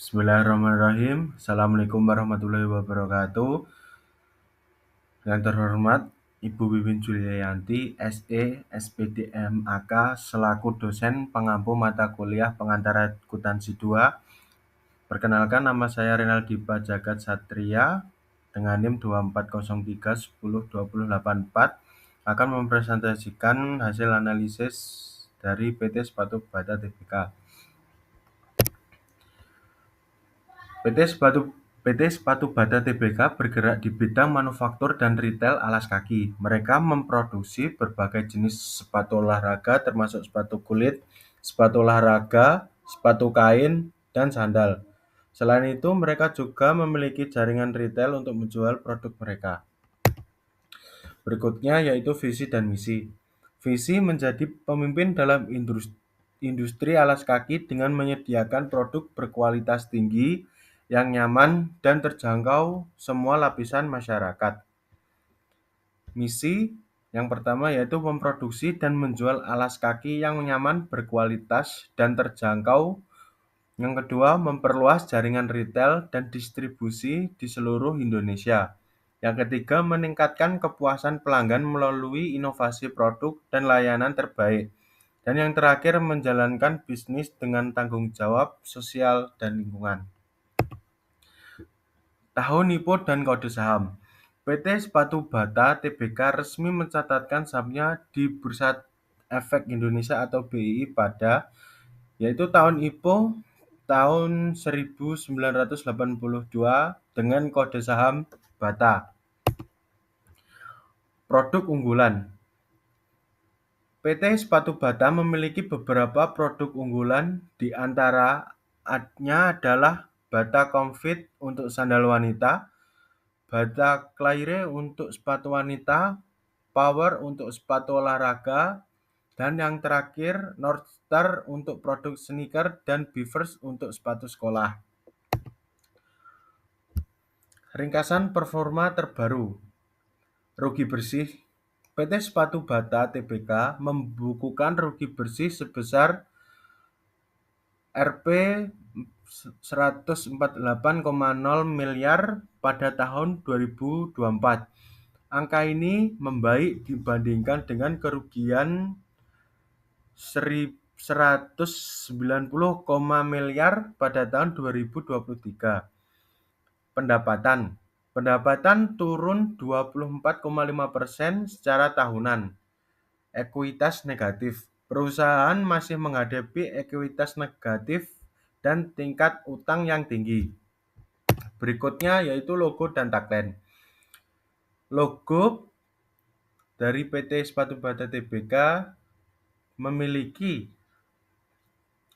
Bismillahirrahmanirrahim. Assalamualaikum warahmatullahi wabarakatuh. Yang terhormat Ibu Wiwin Juliayanti, SE, SPDM AK, selaku dosen pengampu mata kuliah pengantar akuntansi 2. Perkenalkan, nama saya Renaldi Jagat Satria dengan NIM 2403102084 akan mempresentasikan hasil analisis dari PT Sepatu Bata Tbk. PT Sepatu Bata Tbk bergerak di bidang manufaktur dan retail alas kaki. Mereka memproduksi berbagai jenis sepatu olahraga termasuk sepatu kulit, sepatu olahraga, sepatu kain, dan sandal. Selain itu, mereka juga memiliki jaringan retail untuk menjual produk mereka. Berikutnya yaitu visi dan misi. Visi menjadi pemimpin dalam industri alas kaki dengan menyediakan produk berkualitas tinggi yang nyaman dan terjangkau semua lapisan masyarakat. Misi yang pertama yaitu memproduksi dan menjual alas kaki yang nyaman, berkualitas, dan terjangkau. Yang kedua, memperluas jaringan retail dan distribusi di seluruh Indonesia. Yang ketiga, meningkatkan kepuasan pelanggan melalui inovasi produk dan layanan terbaik. Dan yang terakhir, menjalankan bisnis dengan tanggung jawab sosial dan lingkungan. Tahun NIPO dan kode saham. PT Sepatu Bata Tbk resmi mencatatkan sahamnya di Bursa Efek Indonesia atau BII pada yaitu tahun IPO tahun 1982 dengan kode saham BATA. Produk unggulan. PT Sepatu Bata memiliki beberapa produk unggulan, di antaranya adalah Bata Comfit untuk sandal wanita, Bata Claire untuk sepatu wanita, Power untuk sepatu olahraga, dan yang terakhir Northstar untuk produk sneaker dan Beavers untuk sepatu sekolah. Ringkasan performa terbaru. Rugi bersih. PT Sepatu Bata Tbk membukukan rugi bersih sebesar Rp 148,0 miliar pada tahun 2024. Angka ini membaik dibandingkan dengan kerugian 190, miliar pada tahun 2023. Pendapatan turun 24,5% secara tahunan. Ekuitas negatif. Perusahaan masih menghadapi ekuitas negatif dan tingkat utang yang tinggi. Berikutnya yaitu logo dan tagline. Logo dari PT Sepatu Bata Tbk memiliki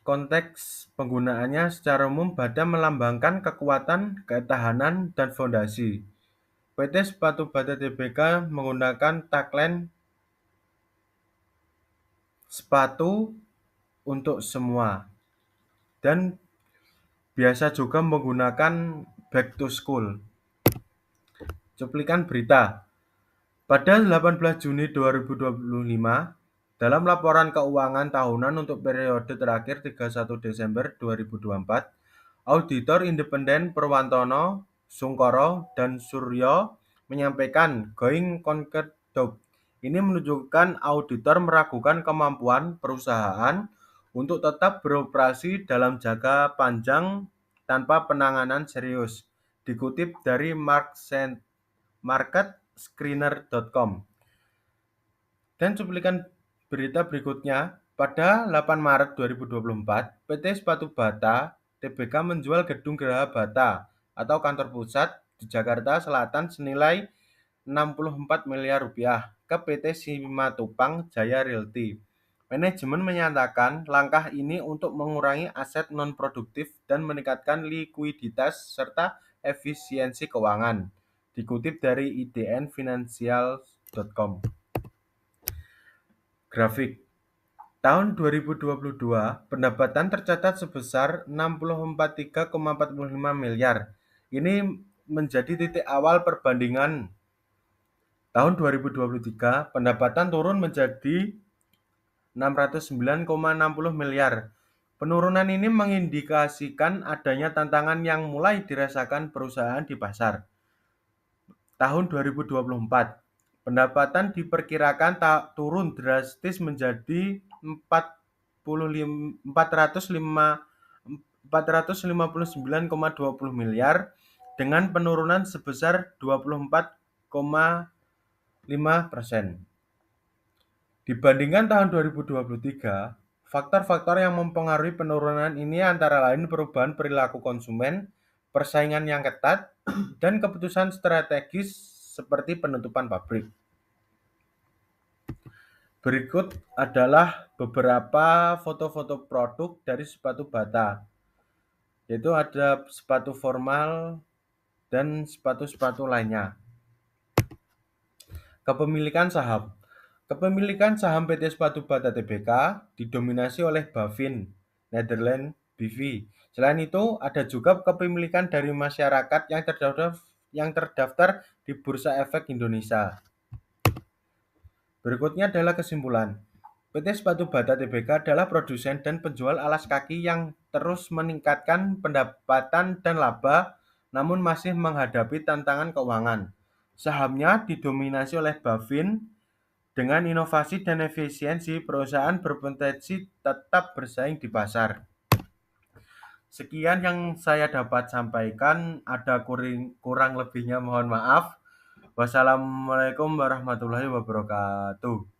konteks penggunaannya secara umum Bata melambangkan kekuatan, ketahanan, dan fondasi. PT Sepatu Bata Tbk menggunakan tagline sepatu untuk semua dan biasa juga menggunakan back to school. Cuplikan berita. Pada 18 Juni 2025, dalam laporan keuangan tahunan untuk periode terakhir 31 Desember 2024, Auditor Independen Purwantono, Sungkoro, dan Suryo menyampaikan going concern doubt. Ini menunjukkan auditor meragukan kemampuan perusahaan untuk tetap beroperasi dalam jangka panjang tanpa penanganan serius. Dikutip dari marketscreener.com. Dan cuplikan berita berikutnya, pada 8 Maret 2024, PT Sepatu Bata Tbk menjual gedung Geraha Bata atau kantor pusat di Jakarta Selatan senilai Rp64 miliar ke PT Simatupang Jaya Realty. Manajemen menyatakan langkah ini untuk mengurangi aset non-produktif dan meningkatkan likuiditas serta efisiensi keuangan. Dikutip dari idnfinancial.com. Grafik. Tahun 2022, pendapatan tercatat sebesar Rp63,45 miliar. Ini menjadi titik awal perbandingan. Tahun 2023, pendapatan turun menjadi Rp609,60 miliar. Penurunan ini mengindikasikan adanya tantangan yang mulai dirasakan perusahaan di pasar. Tahun 2024, pendapatan diperkirakan turun drastis menjadi 459,20 miliar dengan penurunan sebesar 24,5%. Dibandingkan tahun 2023, faktor-faktor yang mempengaruhi penurunan ini antara lain perubahan perilaku konsumen, persaingan yang ketat, dan keputusan strategis seperti penutupan pabrik. Berikut adalah beberapa foto-foto produk dari sepatu bata, yaitu ada sepatu formal dan sepatu-sepatu lainnya. Kepemilikan saham. Kepemilikan saham PT Sepatu Bata Tbk didominasi oleh Bavin, Netherlands, BV. Selain itu, ada juga kepemilikan dari masyarakat yang terdaftar di Bursa Efek Indonesia. Berikutnya adalah kesimpulan. PT Sepatu Bata Tbk adalah produsen dan penjual alas kaki yang terus meningkatkan pendapatan dan laba, namun masih menghadapi tantangan keuangan. Sahamnya didominasi oleh Bavin. Dengan inovasi dan efisiensi, perusahaan berpotensi tetap bersaing di pasar. Sekian yang saya dapat sampaikan, ada kurang lebihnya mohon maaf. Wassalamualaikum warahmatullahi wabarakatuh.